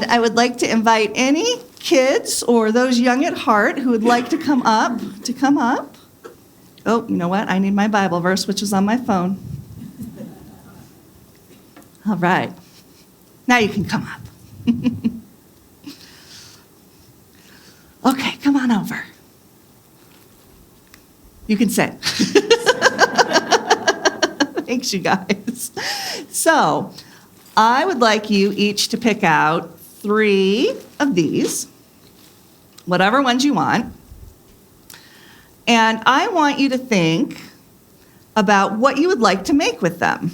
I would like to invite any kids or those young at heart who would like to come up. Oh, you know what? I need my Bible verse, which is on my phone. All right. Now you can come up. Okay, come on over. You can sit. Thanks, you guys. So, I would like you each to pick out 3 of these, whatever ones you want. And I want you to think about what you would like to make with them.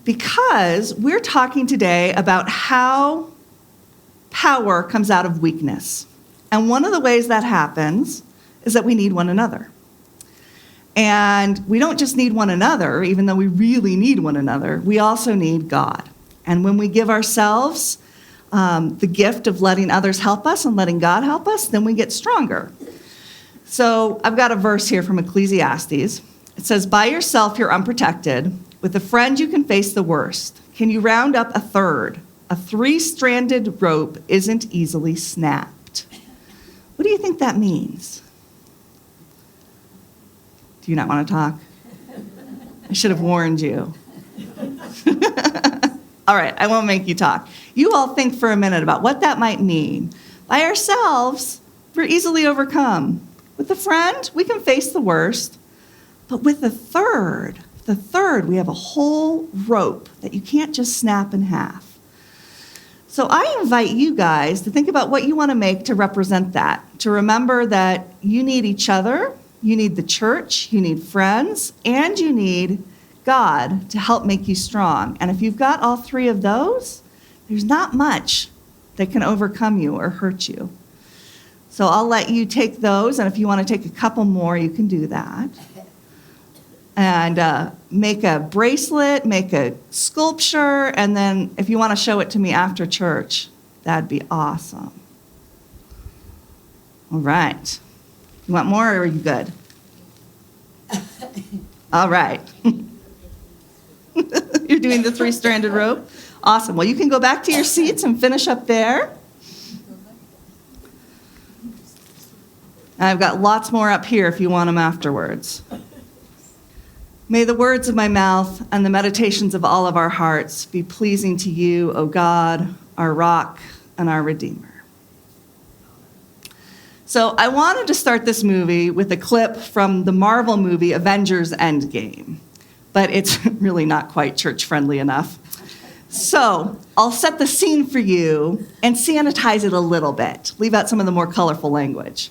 Because we're talking today about how power comes out of weakness. And one of the ways that happens is that we need one another. And we don't just need one another, even though we really need one another, we also need God. And when we give ourselves the gift of letting others help us and letting God help us, then we get stronger. So I've got a verse here from Ecclesiastes. It says, "By yourself you're unprotected. With a friend you can face the worst. Can you round up a third? A 3-stranded rope isn't easily snapped." What do you think that means? Do you not want to talk? I should have warned you. All right, I won't make you talk. You all think for a minute about what that might mean. By ourselves, we're easily overcome. With a friend, we can face the worst. But with the third, we have a whole rope that you can't just snap in half. So I invite you guys to think about what you want to make to represent that, to remember that you need each other, you need the church, you need friends, and you need God to help make you strong. And if you've got all 3 of those, there's not much that can overcome you or hurt you. So I'll let you take those, and if you want to take a couple more, you can do that. And make a bracelet, make a sculpture, and then if you want to show it to me after church, that'd be awesome. All right. You want more, or are you good? All right. You're doing the 3-stranded rope? Awesome. Well, you can go back to your seats and finish up there. I've got lots more up here if you want them afterwards. May the words of my mouth and the meditations of all of our hearts be pleasing to you, O God, our rock and our Redeemer. So I wanted to start this movie with a clip from the Marvel movie Avengers Endgame, but it's really not quite church-friendly enough. So I'll set the scene for you and sanitize it a little bit, leave out some of the more colorful language.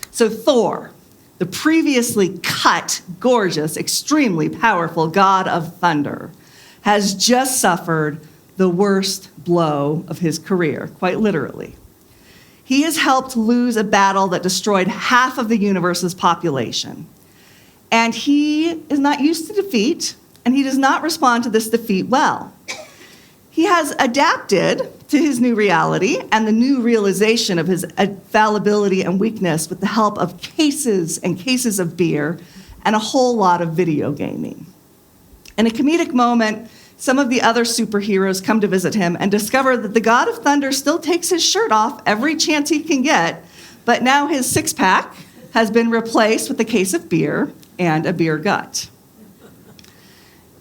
So Thor, the previously cut, gorgeous, extremely powerful god of thunder, has just suffered the worst blow of his career, quite literally. He has helped lose a battle that destroyed half of the universe's population. And he is not used to defeat, and he does not respond to this defeat well. He has adapted to his new reality and the new realization of his fallibility and weakness with the help of cases and cases of beer and a whole lot of video gaming. In a comedic moment, some of the other superheroes come to visit him and discover that the God of Thunder still takes his shirt off every chance he can get, but now his 6-pack has been replaced with a case of beer and a beer gut.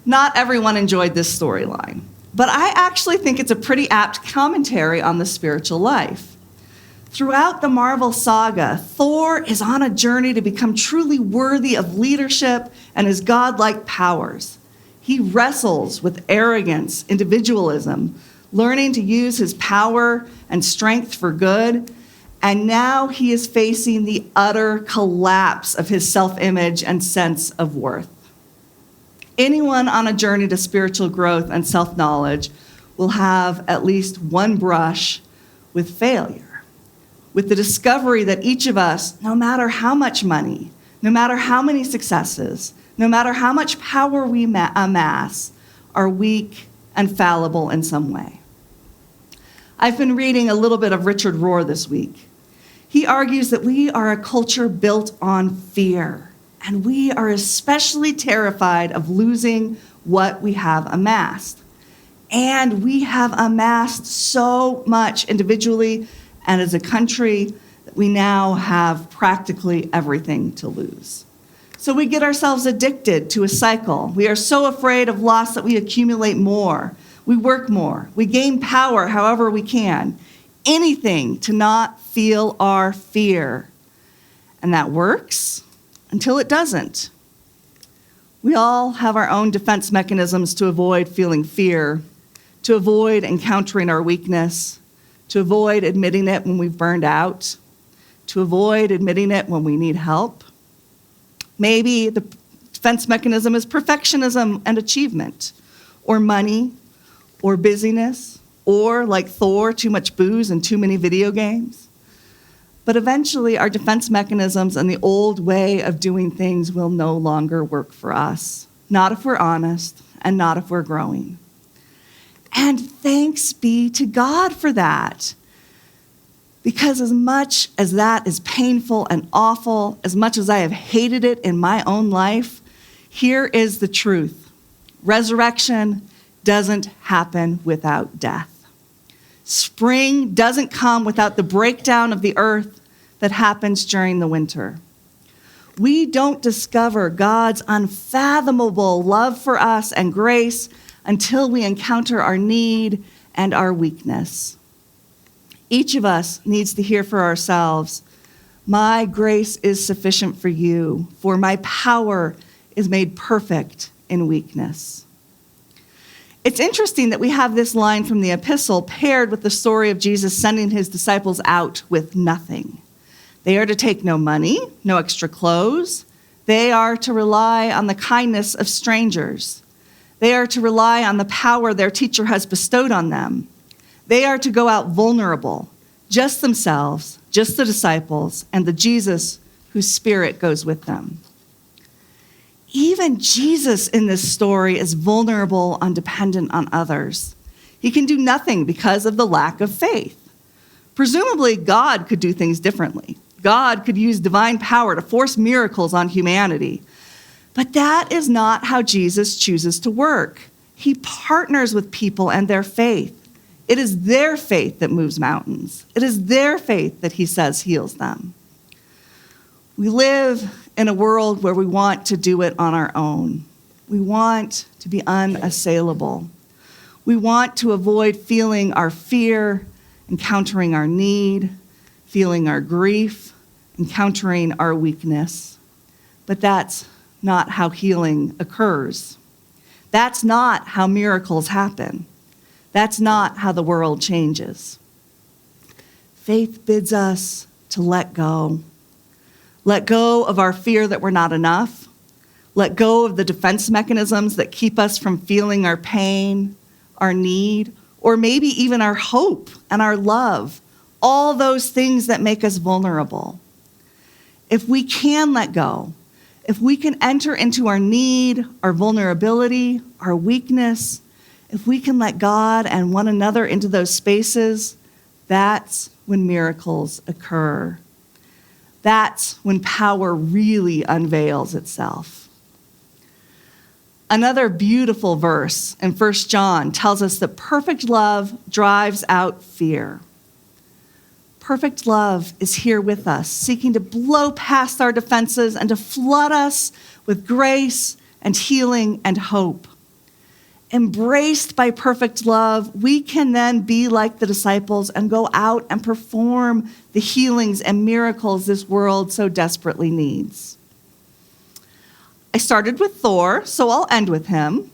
Not everyone enjoyed this storyline, but I actually think it's a pretty apt commentary on the spiritual life. Throughout the Marvel saga, Thor is on a journey to become truly worthy of leadership and his godlike powers. He wrestles with arrogance, individualism, learning to use his power and strength for good, and now he is facing the utter collapse of his self-image and sense of worth. Anyone on a journey to spiritual growth and self-knowledge will have at least one brush with failure, with the discovery that each of us, no matter how much money, no matter how many successes, no matter how much power we amass, are weak and fallible in some way. I've been reading a little bit of Richard Rohr this week. He argues that we are a culture built on fear, and we are especially terrified of losing what we have amassed. And we have amassed so much individually and as a country that we now have practically everything to lose. So we get ourselves addicted to a cycle. We are so afraid of loss that we accumulate more. We work more. We gain power however we can. Anything to not feel our fear. And that works until it doesn't. We all have our own defense mechanisms to avoid feeling fear, to avoid encountering our weakness, to avoid admitting it when we've burned out, to avoid admitting it when we need help. Maybe the defense mechanism is perfectionism and achievement, or money, or busyness, or, like Thor, too much booze and too many video games. But eventually, our defense mechanisms and the old way of doing things will no longer work for us, not if we're honest and not if we're growing. And thanks be to God for that. Because as much as that is painful and awful, as much as I have hated it in my own life, here is the truth. Resurrection doesn't happen without death. Spring doesn't come without the breakdown of the earth that happens during the winter. We don't discover God's unfathomable love for us and grace until we encounter our need and our weakness. Each of us needs to hear for ourselves, my grace is sufficient for you, for my power is made perfect in weakness. It's interesting that we have this line from the epistle paired with the story of Jesus sending his disciples out with nothing. They are to take no money, no extra clothes. They are to rely on the kindness of strangers. They are to rely on the power their teacher has bestowed on them. They are to go out vulnerable, just themselves, just the disciples, and the Jesus whose spirit goes with them. Even Jesus in this story is vulnerable and dependent on others. He can do nothing because of the lack of faith. Presumably, God could do things differently. God could use divine power to force miracles on humanity. But that is not how Jesus chooses to work. He partners with people and their faith. It is their faith that moves mountains. It is their faith that he says heals them. We live in a world where we want to do it on our own. We want to be unassailable. We want to avoid feeling our fear, encountering our need, feeling our grief, encountering our weakness. But that's not how healing occurs. That's not how miracles happen. That's not how the world changes. Faith bids us to let go. Let go of our fear that we're not enough. Let go of the defense mechanisms that keep us from feeling our pain, our need, or maybe even our hope and our love, all those things that make us vulnerable. If we can let go, if we can enter into our need, our vulnerability, our weakness, if we can let God and one another into those spaces, that's when miracles occur. That's when power really unveils itself. Another beautiful verse in 1 John tells us that perfect love drives out fear. Perfect love is here with us, seeking to blow past our defenses and to flood us with grace and healing and hope. Embraced by perfect love, we can then be like the disciples and go out and perform the healings and miracles this world so desperately needs. I started with Thor, so I'll end with him.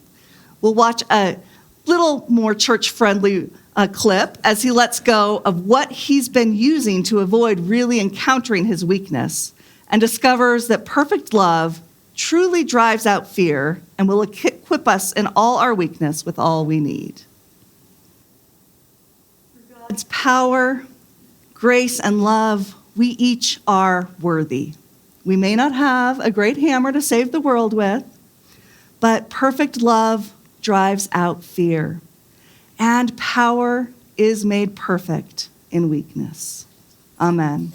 We'll watch a little more church-friendly clip as he lets go of what he's been using to avoid really encountering his weakness and discovers that perfect love truly drives out fear and will equip us in all our weakness with all we need. For God's power, grace, and love, we each are worthy. We may not have a great hammer to save the world with, but perfect love drives out fear, and power is made perfect in weakness. Amen.